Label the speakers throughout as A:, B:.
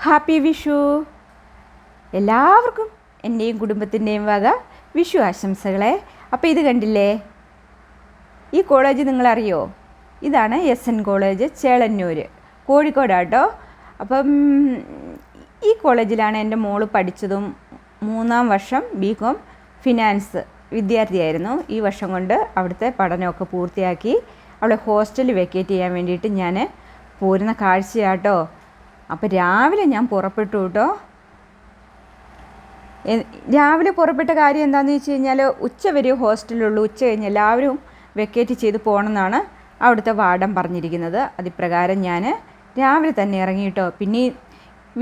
A: Happy Vishu. എല്ലാവർക്കും എൻ്റെയും കുടുംബത്തിൻ്റെയും വക വിഷു ആശംസകളെ. അപ്പോൾ ഇത് കണ്ടില്ലേ, ഈ കോളേജ് നിങ്ങളറിയോ? ഇതാണ് SN കോളേജ്, ചേളന്നൂർ, കോഴിക്കോടാട്ടോ. അപ്പം ഈ കോളേജിലാണ് എൻ്റെ മോള് പഠിച്ചതും. 3ാം വർഷം BCom ഫിനാൻസ് വിദ്യാർത്ഥിയായിരുന്നു. ഈ വർഷം കൊണ്ട് അവിടുത്തെ പഠനമൊക്കെ പൂർത്തിയാക്കി അവളെ ഹോസ്റ്റലിൽ വെക്കേറ്റ് ചെയ്യാൻ വേണ്ടിയിട്ട് ഞാൻ പോരുന്ന കാഴ്ചയാട്ടോ. അപ്പോൾ രാവിലെ ഞാൻ പുറപ്പെട്ടു കേട്ടോ. രാവിലെ പുറപ്പെട്ട കാര്യം എന്താണെന്ന് വെച്ച് കഴിഞ്ഞാൽ ഉച്ച വരെ ഹോസ്റ്റലുള്ളൂ. ഉച്ച കഴിഞ്ഞ് എല്ലാവരും വെക്കേറ്റ് ചെയ്ത് പോകണമെന്നാണ് അവിടുത്തെ വാർഡൻ പറഞ്ഞിരിക്കുന്നത്. അതിപ്രകാരം ഞാൻ രാവിലെ തന്നെ ഇറങ്ങി കേട്ടോ. പിന്നെ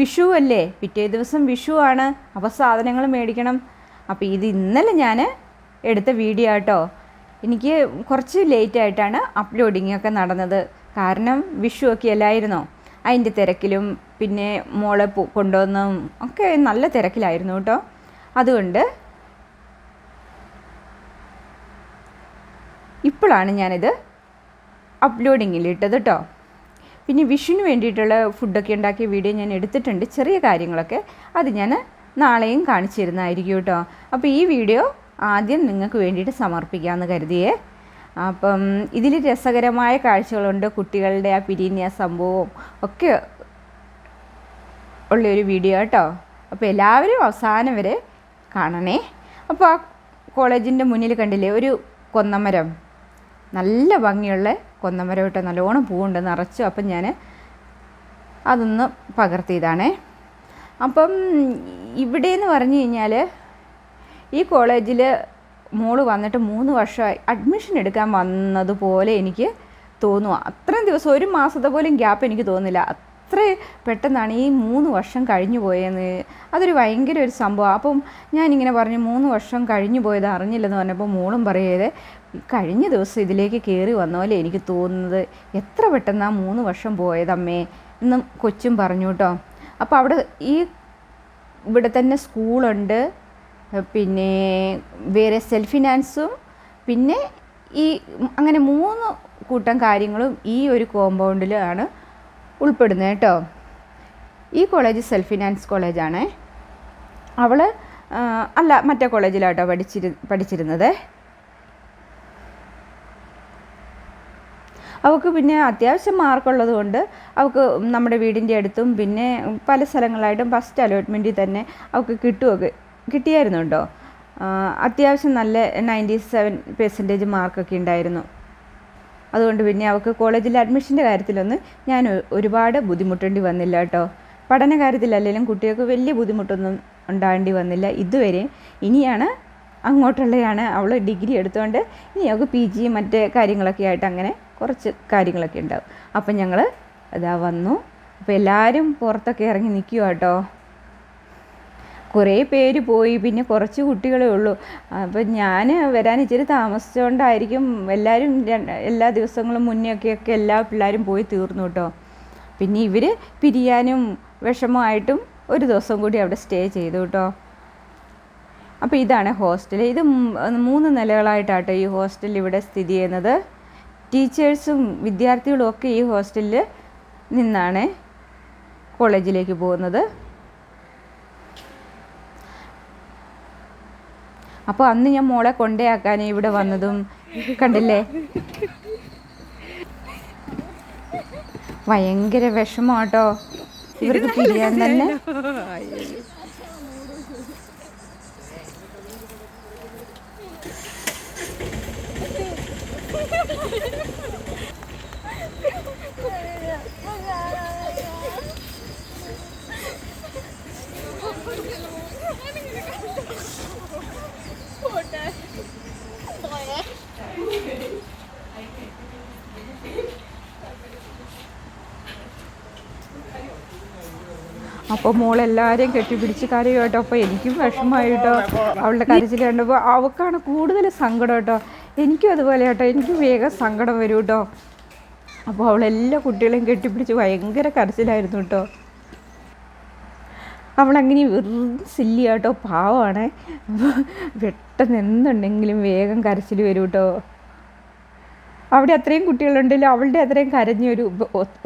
A: വിഷു അല്ലേ, പിറ്റേ ദിവസം വിഷു ആണ്, അപ്പോൾ സാധനങ്ങൾ മേടിക്കണം. അപ്പോൾ ഇത് ഇന്നലെ ഞാൻ എടുത്ത വീഡിയോ കേട്ടോ. എനിക്ക് കുറച്ച് ലേറ്റായിട്ടാണ് അപ്ലോഡിങ് ഒക്കെ നടന്നത്. കാരണം വിഷു ഒക്കെ അല്ലായിരുന്നോ, അതിൻ്റെ തിരക്കിലും പിന്നെ മോളെ കൊണ്ടുവന്നും ഒക്കെ നല്ല തിരക്കിലായിരുന്നു കേട്ടോ. അതുകൊണ്ട് ഇപ്പോഴാണ് ഞാനിത് അപ്ലോഡിങ്ങിൽ ഇട്ടത് കേട്ടോ. പിന്നെ വിഷുവിന് വേണ്ടിയിട്ടുള്ള ഫുഡൊക്കെ ഉണ്ടാക്കിയ വീഡിയോ ഞാൻ എടുത്തിട്ടുണ്ട്, ചെറിയ കാര്യങ്ങളൊക്കെ. അത് ഞാൻ നാളെയും കാണിച്ചു തരുന്നതായിരിക്കും കേട്ടോ. അപ്പോൾ ഈ വീഡിയോ ആദ്യം നിങ്ങൾക്ക് വേണ്ടിയിട്ട് സമർപ്പിക്കാമെന്ന് കരുതിയേ. അപ്പം ഇതിൽ രസകരമായ കാഴ്ചകളുണ്ട്, കുട്ടികളുടെ ആ പിരിഞ്ഞ സംഭവവും ഒക്കെ ഉള്ളൊരു വീഡിയോ കേട്ടോ. അപ്പോൾ എല്ലാവരും അവസാനം വരെ കാണണേ. അപ്പോൾ ആ കോളേജിൻ്റെ മുന്നിൽ കണ്ടില്ലേ ഒരു കൊന്നമരം, നല്ല ഭംഗിയുള്ള കൊന്നമരം കേട്ടോ, നല്ലോണം പൂവുണ്ട് നിറച്ചു. അപ്പം ഞാൻ അതൊന്ന് പകർത്തിയതാണേ. അപ്പം ഇവിടെ എന്ന് പറഞ്ഞു കഴിഞ്ഞാൽ ഈ കോളേജിൽ മോള് വന്നിട്ട് 3 വർഷമായി. അഡ്മിഷൻ എടുക്കാൻ വന്നതുപോലെ എനിക്ക് തോന്നുക. അത്രയും ദിവസം, 1 മാസത്തെ പോലും ഗ്യാപ്പ് എനിക്ക് തോന്നുന്നില്ല. അത്ര പെട്ടെന്നാണ് ഈ 3 വർഷം കഴിഞ്ഞു പോയെന്ന്. അതൊരു ഭയങ്കര ഒരു സംഭവം. അപ്പം ഞാനിങ്ങനെ പറഞ്ഞു 3 വർഷം കഴിഞ്ഞു പോയത് അറിഞ്ഞില്ലെന്ന് പറഞ്ഞപ്പോൾ മോളും പറയത് കഴിഞ്ഞ ദിവസം ഇതിലേക്ക് കയറി വന്ന പോലെ എനിക്ക് തോന്നുന്നത്, എത്ര പെട്ടെന്നാണ് 3 വർഷം പോയതമ്മേ എന്നും കൊച്ചും പറഞ്ഞു കേട്ടോ. അപ്പോൾ അവിടെ ഇവിടെ തന്നെ സ്കൂളുണ്ട്, പിന്നെ വേറെ സെൽഫ് ഫിനാൻസും, പിന്നെ ഈ അങ്ങനെ 3 കൂട്ടം കാര്യങ്ങളും ഈ ഒരു കോമ്പൗണ്ടിലാണ് ഉൾപ്പെടുന്നത് കേട്ടോ. ഈ കോളേജ് സെൽഫ് ഫിനാൻസ് കോളേജാണ്. അവൾ അല്ല, മറ്റേ കോളേജിലാട്ടോ പഠിച്ചിരുന്നത്. അവൾക്ക് പിന്നെ അത്യാവശ്യം മാർക്കുള്ളത് കൊണ്ട് അവൾക്ക് നമ്മുടെ വീടിൻ്റെ അടുത്തും പിന്നെ പല സ്ഥലങ്ങളായിട്ടും ഫസ്റ്റ് അലോട്ട്മെൻറ്റിൽ തന്നെ അവൾക്ക് കിട്ടിയായിരുന്നു കേട്ടോ. അത്യാവശ്യം നല്ല 97% മാർക്കൊക്കെ ഉണ്ടായിരുന്നു. അതുകൊണ്ട് പിന്നെ അവൾക്ക് കോളേജിൽ അഡ്മിഷൻ്റെ കാര്യത്തിലൊന്നും ഞാൻ ഒരുപാട് ബുദ്ധിമുട്ടേണ്ടി വന്നില്ല കേട്ടോ. പഠന കാര്യത്തിലല്ലെങ്കിലും കുട്ടികൾക്ക് വലിയ ബുദ്ധിമുട്ടൊന്നും ഉണ്ടാകേണ്ടി വന്നില്ല ഇതുവരെ. ഇനിയാണ് അങ്ങോട്ടുള്ളതാണ്. അവൾ ഡിഗ്രി എടുത്തുകൊണ്ട് ഇനി അവൾക്ക് PG മറ്റേ കാര്യങ്ങളൊക്കെ ആയിട്ട് അങ്ങനെ കുറച്ച് കാര്യങ്ങളൊക്കെ ഉണ്ടാവും. അപ്പം ഞങ്ങൾ അതാ വന്നു. അപ്പോൾ എല്ലാവരും പുറത്തൊക്കെ ഇറങ്ങി നിൽക്കുക കേട്ടോ. കുറേ പേര് പോയി, പിന്നെ കുറച്ച് കുട്ടികളേ ഉള്ളൂ. അപ്പം ഞാൻ വരാൻ ഇച്ചിരി താമസിച്ചുകൊണ്ടായിരിക്കും എല്ലാവരും എല്ലാ ദിവസങ്ങളും മുന്നേയൊക്കെ എല്ലാ പിള്ളേരും പോയി തീർന്നു കേട്ടോ. പിന്നെ ഇവർ പിരിയാനും വിഷമമായിട്ടും ഒരു ദിവസം കൂടി അവിടെ സ്റ്റേ ചെയ്തു കേട്ടോ. അപ്പോൾ ഇതാണ് ഹോസ്റ്റൽ. ഇത് 3 നിലകളായിട്ടാട്ടോ ഈ ഹോസ്റ്റൽ ഇവിടെ സ്ഥിതി ചെയ്യുന്നത്. ടീച്ചേഴ്സും വിദ്യാർത്ഥികളും ഒക്കെ ഈ ഹോസ്റ്റലിൽ നിന്നാണ് കോളേജിലേക്ക് പോകുന്നത്. അപ്പോൾ അന്ന് ഞാൻ മോളെ കൊണ്ടയാക്കാൻ ഇവിടെ വന്നതും കണ്ടില്ലേ, ഭയങ്കര വിഷമമാട്ടോ ഇവർക്ക് പിരിയാൻ തന്നെ. അപ്പോൾ മോളെല്ലാവരെയും കെട്ടിപ്പിടിച്ച് കരയും കേട്ടോ. അപ്പോൾ എനിക്കും വിഷമമായി കേട്ടോ. അവളുടെ കരച്ചിൽ കണ്ടപ്പോൾ അവൾക്കാണ് കൂടുതൽ സങ്കടം കേട്ടോ. എനിക്കും അതുപോലെ കേട്ടോ, എനിക്ക് വേഗം സങ്കടം വരും കേട്ടോ. അപ്പോൾ അവളെല്ലാ കുട്ടികളെയും കെട്ടിപ്പിടിച്ച് ഭയങ്കര കരച്ചിലായിരുന്നു കേട്ടോ. അവളങ്ങനെ വെറും സില്ലി കേട്ടോ, പാവമാണ്. പെട്ടെന്ന് എന്തുണ്ടെങ്കിലും വേഗം കരച്ചിൽ വരും കേട്ടോ. അവിടെ അത്രയും കുട്ടികളുണ്ടല്ലോ, അവളുടെ അത്രയും കരഞ്ഞൊരു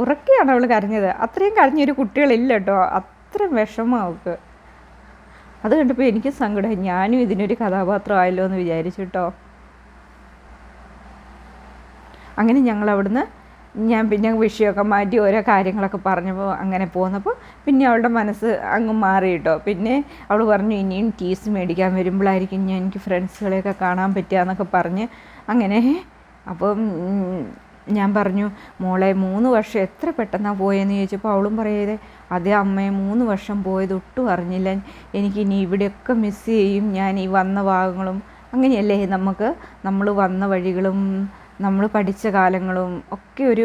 A: ഉറക്കെയാണ് അവൾ കരഞ്ഞത്. അത്രയും കരഞ്ഞൊരു കുട്ടികളില്ല കേട്ടോ. അത്ര വിഷമം അവൾക്ക്. അത് കണ്ടപ്പോൾ എനിക്ക് സങ്കടമായി. ഞാനും ഇതിനൊരു കഥാപാത്രമായല്ലോ എന്ന് വിചാരിച്ചു കേട്ടോ. അങ്ങനെ ഞങ്ങൾ അവിടുന്ന് ഞാൻ പിന്നെ വിഷയമൊക്കെ മാറ്റി ഓരോ കാര്യങ്ങളൊക്കെ പറഞ്ഞപ്പോൾ അങ്ങനെ പോന്നപ്പോൾ പിന്നെ അവളുടെ മനസ്സ് അങ്ങ് മാറി കേട്ടോ. പിന്നെ അവൾ പറഞ്ഞു ഇനിയും ടീസ് മേടിക്കാൻ വരുമ്പോഴായിരിക്കും എനിക്ക് ഫ്രണ്ട്സുകളെയൊക്കെ കാണാൻ പറ്റുക എന്നൊക്കെ പറഞ്ഞ് അങ്ങനെ. അപ്പം ഞാൻ പറഞ്ഞു മോളെ 3 വർഷം എത്ര പെട്ടെന്നാണ് പോയെന്ന് ചോദിച്ചപ്പോൾ അവളും പറയതേ അതേ അമ്മയെ 3 വർഷം പോയത് ഒട്ടും അറിഞ്ഞില്ല. എനിക്കിനി ഇവിടെയൊക്കെ മിസ് ചെയ്യും ഞാൻ ഈ വന്ന ഭാഗങ്ങളും. അങ്ങനെയല്ലേ നമ്മൾ വന്ന വഴികളും നമ്മൾ പഠിച്ച കാലങ്ങളും ഒക്കെ ഒരു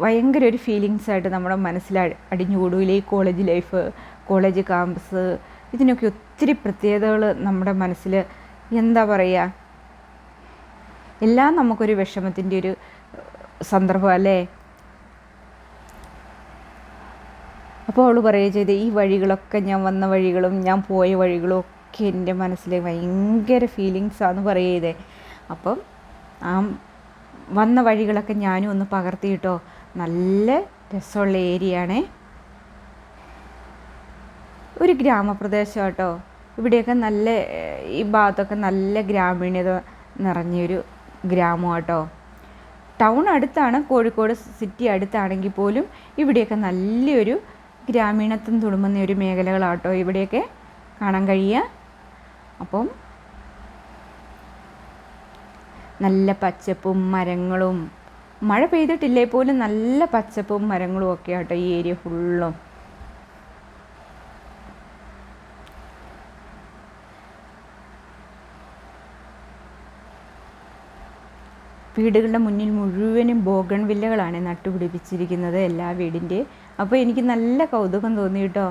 A: ഭയങ്കര ഒരു ഫീലിങ്സായിട്ട് നമ്മുടെ മനസ്സിൽ അടിഞ്ഞുകൂടില്ലേ. ഈ കോളേജ് ലൈഫ്, കോളേജ് ക്യാമ്പസ്, ഇതിനൊക്കെ ഒത്തിരി പ്രത്യേകതകൾ നമ്മുടെ മനസ്സിൽ എന്താ പറയുക, എല്ലാം നമുക്കൊരു വിഷമത്തിൻ്റെ ഒരു സന്ദർഭം അല്ലേ. അപ്പോൾ അവൾ പറയുക ചെയ്ത് ഈ വഴികളൊക്കെ ഞാൻ വന്ന വഴികളും ഞാൻ പോയ വഴികളും ഒക്കെ എൻ്റെ മനസ്സിൽ ഭയങ്കര ഫീലിങ്സാന്ന് പറയുക. അപ്പം ആ വന്ന വഴികളൊക്കെ ഞാനും ഒന്ന് പകർത്തിയിട്ടോ. നല്ല രസമുള്ള ഏരിയയാണേ. ഒരു ഗ്രാമപ്രദേശം കേട്ടോ. ഇവിടെയൊക്കെ നല്ല ഈ ഭാഗത്തൊക്കെ നല്ല ഗ്രാമീണത നിറഞ്ഞൊരു ഗ്രാമമാട്ടോ. ടൗൺ അടുത്താണ്, കോഴിക്കോട് സിറ്റി അടുത്താണെങ്കിൽ പോലും ഇവിടെയൊക്കെ നല്ലൊരു ഗ്രാമീണത്വം തുളുമ്പുന്ന ഒരു മേഖലകളാട്ടോ ഇവിടെയൊക്കെ കാണാൻ കഴിയുക. അപ്പം നല്ല പച്ചപ്പും മരങ്ങളും, മഴ പെയ്തിട്ടില്ലേ പോലും നല്ല പച്ചപ്പും മരങ്ങളും ഒക്കെ ആട്ടോ ഈ ഏരിയ ഫുള്ളും. വീടുകളുടെ മുന്നിൽ മുഴുവനും ബോഗൺവില്ലകളാണ് നട്ടുപിടിപ്പിച്ചിരിക്കുന്നത് എല്ലാ വീടിൻ്റെ. അപ്പോൾ എനിക്ക് നല്ല കൗതുകം തോന്നി കേട്ടോ.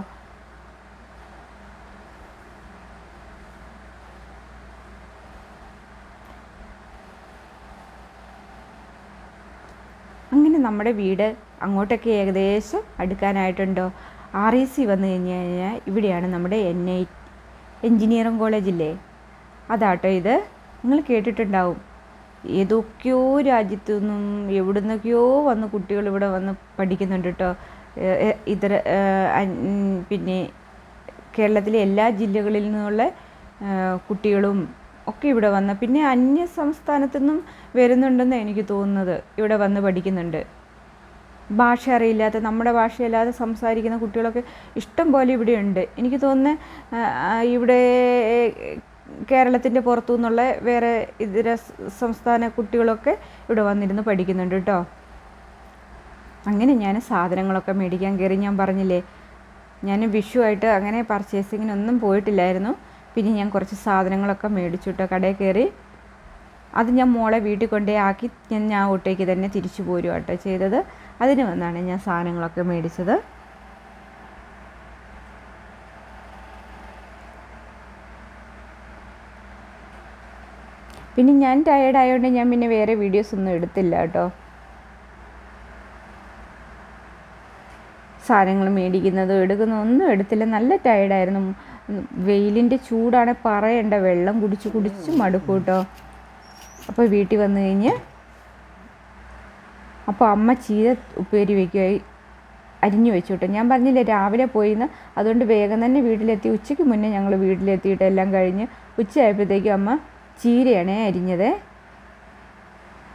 A: അങ്ങനെ നമ്മുടെ വീട് അങ്ങോട്ടൊക്കെ ഏകദേശം അടുക്കാനായിട്ടുണ്ടോ. REC വന്നു കഴിഞ്ഞ് കഴിഞ്ഞാൽ ഇവിടെയാണ് നമ്മുടെ എൻജിനീയറിംഗ് കോളേജില്ലേ, അതാട്ടോ ഇത്. നിങ്ങൾ കേട്ടിട്ടുണ്ടാവും. ഏതൊക്കെയോ രാജ്യത്തു നിന്നും എവിടുന്നൊക്കെയോ വന്ന് കുട്ടികൾ ഇവിടെ വന്ന് പഠിക്കുന്നുണ്ട് കേട്ടോ. ഇതര പിന്നെ കേരളത്തിലെ എല്ലാ ജില്ലകളിൽ നിന്നുള്ള കുട്ടികളും ഒക്കെ ഇവിടെ വന്ന്, പിന്നെ അന്യ സംസ്ഥാനത്തു നിന്നും വരുന്നുണ്ടെന്ന് എനിക്ക് തോന്നുന്നത്. ഇവിടെ വന്ന് പഠിക്കുന്നുണ്ട്. ഭാഷ അറിയില്ലാത്ത, നമ്മുടെ ഭാഷയല്ലാതെ സംസാരിക്കുന്ന കുട്ടികളൊക്കെ ഇഷ്ടം പോലെ ഇവിടെയുണ്ട്. എനിക്ക് തോന്നുന്നത് ഇവിടെ കേരളത്തിൻ്റെ പുറത്തു നിന്നുള്ള വേറെ ഇതര സംസ്ഥാന കുട്ടികളൊക്കെ ഇവിടെ വന്നിരുന്ന് പഠിക്കുന്നുണ്ട് കേട്ടോ. അങ്ങനെ ഞാൻ സാധനങ്ങളൊക്കെ മേടിക്കാൻ കയറി. ഞാൻ പറഞ്ഞില്ലേ ഞാൻ വിഷുവായിട്ട് അങ്ങനെ പർച്ചേസിങ്ങിനൊന്നും പോയിട്ടില്ലായിരുന്നു. പിന്നെ ഞാൻ കുറച്ച് സാധനങ്ങളൊക്കെ മേടിച്ചു കേട്ടോ കടയിൽ കയറി. അത് ഞാൻ മോളെ വീട്ടിൽ കൊണ്ടേ ആക്കി ഞാൻ ഓട്ടോയ്ക്ക് തന്നെ തിരിച്ചു പോരുക കേട്ടോ ചെയ്തത്. അതിന് വന്നാണ് ഞാൻ സാധനങ്ങളൊക്കെ മേടിച്ചത്. പിന്നെ ഞാൻ ടയേർഡായതുകൊണ്ട് ഞാൻ പിന്നെ വേറെ വീഡിയോസ് ഒന്നും എടുത്തില്ല കേട്ടോ. സാധനങ്ങൾ മേടിക്കുന്നതും എടുക്കുന്നതും ഒന്നും എടുത്തില്ല. നല്ല ടയേർഡായിരുന്നു. വെയിലിൻ്റെ ചൂടാണ് പറയണ്ട. വെള്ളം കുടിച്ച് മടുക്കും കേട്ടോ. അപ്പോൾ വീട്ടിൽ വന്നു കഴിഞ്ഞ് അപ്പോൾ അമ്മ ചീര ഉപ്പേരി വയ്ക്കുകയായി അരിഞ്ഞു വെച്ചു കേട്ടോ. ഞാൻ പറഞ്ഞില്ലേ രാവിലെ പോയിന്ന്, അതുകൊണ്ട് വേഗം തന്നെ വീട്ടിലെത്തി. ഉച്ചയ്ക്ക് മുന്നേ ഞങ്ങൾ വീട്ടിലെത്തിയിട്ട് എല്ലാം കഴിഞ്ഞ് ഉച്ചയായപ്പോഴത്തേക്കും അമ്മ ചീരയാണേ അരിഞ്ഞത്.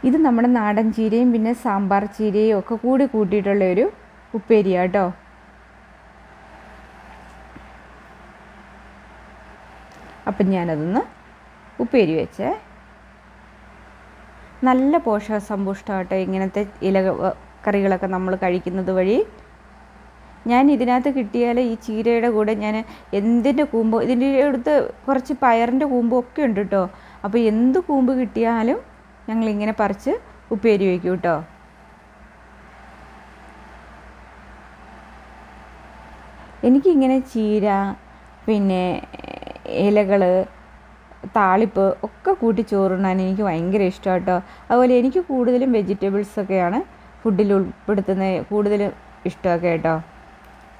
A: ഇത് നമ്മുടെ നാടൻ ചീരയും പിന്നെ സാമ്പാർ ചീരയും ഒക്കെ കൂട്ടിയിട്ടുള്ള ഒരു ഉപ്പേരിയാണ് കേട്ടോ. അപ്പം ഞാനതൊന്ന് ഉപ്പേരി വെച്ചേ. നല്ല പോഷക സമ്പുഷ്ടമാട്ടോ ഇങ്ങനത്തെ കറികളൊക്കെ നമ്മൾ കഴിക്കുന്നത് വഴി. ഞാൻ ഇതിനകത്ത് കിട്ടിയാൽ ഈ ചീരയുടെ കൂടെ ഞാൻ എന്തിൻ്റെ കൂമ്പോ, ഇതിൻ്റെ അടുത്ത് കുറച്ച് പയറിൻ്റെ കൂമ്പും ഒക്കെ ഉണ്ട് കേട്ടോ. അപ്പോൾ എന്ത് കൂമ്പ് കിട്ടിയാലും ഞങ്ങളിങ്ങനെ പറിച്ച് ഉപ്പേരി വയ്ക്കും കേട്ടോ. എനിക്കിങ്ങനെ ചീര പിന്നെ ഇലകൾ താളിപ്പ് ഒക്കെ കൂട്ടി ചോറുണ്ണാൻ എനിക്ക് ഭയങ്കര ഇഷ്ടമാണ് കേട്ടോ. അതുപോലെ എനിക്ക് കൂടുതലും വെജിറ്റബിൾസൊക്കെയാണ് ഫുഡിൽ ഉൾപ്പെടുത്തുന്നത് കൂടുതലും ഇഷ്ടമൊക്കെ കേട്ടോ.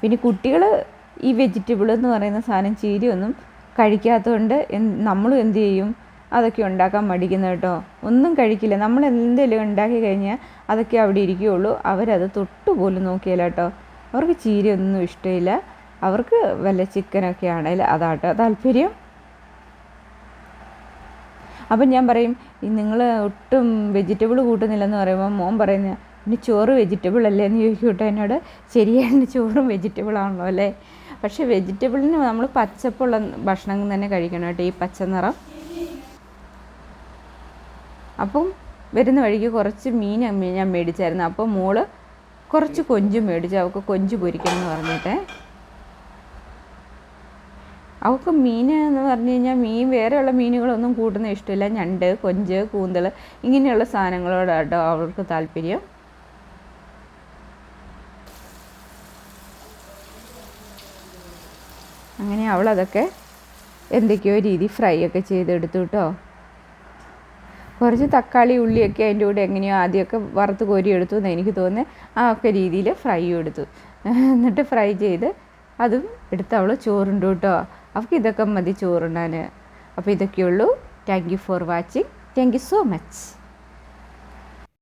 A: പിന്നെ കുട്ടികൾ ഈ വെജിറ്റബിൾ എന്ന് പറയുന്ന സാധനം ചീരയൊന്നും കഴിക്കാത്തതുകൊണ്ട് നമ്മളും എന്ത് ചെയ്യും, അതൊക്കെ ഉണ്ടാക്കാൻ മടിക്കുന്നു കേട്ടോ. ഒന്നും കഴിക്കില്ല. നമ്മൾ എന്തെങ്കിലും ഉണ്ടാക്കി കഴിഞ്ഞാൽ അതൊക്കെ അവിടെ ഇരിക്കുകയുള്ളൂ. അവരത് തൊട്ടുപോലും നോക്കിയില്ല കേട്ടോ. അവർക്ക് ചീരയൊന്നും ഇഷ്ടമില്ല. അവർക്ക് വല്ല ചിക്കനൊക്കെ ആണെങ്കിൽ അതാട്ടോ താല്പര്യം. അപ്പം ഞാൻ പറയും നിങ്ങൾ ഒട്ടും വെജിറ്റബിൾ കൂട്ടുന്നില്ലെന്ന് പറയുമ്പോൾ മോൻ പറയുന്നത് ഇനി ചോറ് വെജിറ്റബിൾ അല്ലേ എന്ന് ചോദിക്കും കേട്ടോ എന്നോട്. ശരിയാണ്, ചോറും വെജിറ്റബിൾ ആണല്ലോ അല്ലേ. പക്ഷേ വെജിറ്റബിളിന് നമ്മൾ പച്ചപ്പുള്ള ഭക്ഷണം തന്നെ കഴിക്കണം കേട്ടോ, ഈ പച്ച നിറം. അപ്പം വരുന്ന വഴിക്ക് കുറച്ച് മീൻ ഞാൻ മേടിച്ചായിരുന്നു. അപ്പോൾ മോള് കുറച്ച് കൊഞ്ച് മേടിച്ചു, അവൾക്ക് കൊഞ്ച് പൊരിക്കണം എന്ന് പറഞ്ഞിട്ട്. അവൾക്ക് മീൻ എന്ന് പറഞ്ഞു കഴിഞ്ഞാൽ വേറെയുള്ള മീനുകളൊന്നും കൂട്ടുന്ന ഇഷ്ടമില്ല. ഞണ്ട്, കൊഞ്ച്, കൂന്തൽ ഇങ്ങനെയുള്ള സാധനങ്ങളോടാട്ടോ അവൾക്ക് താല്പര്യം. അങ്ങനെ അവളതൊക്കെ എന്തൊക്കെയോ രീതി ഫ്രൈ ഒക്കെ ചെയ്തെടുത്തു കേട്ടോ. കുറച്ച് തക്കാളി ഉള്ളിയൊക്കെ അതിൻ്റെ കൂടെ എങ്ങനെയോ ആദ്യമൊക്കെ വറുത്ത് കോരിയെടുത്തു എന്ന് എനിക്ക് തോന്നുന്നത്. ആ ഒക്കെ രീതിയിൽ ഫ്രൈ എടുത്തു. എന്നിട്ട് ഫ്രൈ ചെയ്ത് അതും എടുത്ത് അവൾ ചോറുണ്ട് കേട്ടോ. അവൾക്ക് ഇതൊക്കെ മതി ചോറുണ്ണാൻ. അപ്പോൾ ഇതൊക്കെയുള്ളൂ. Thank you for watching. Thank you so much.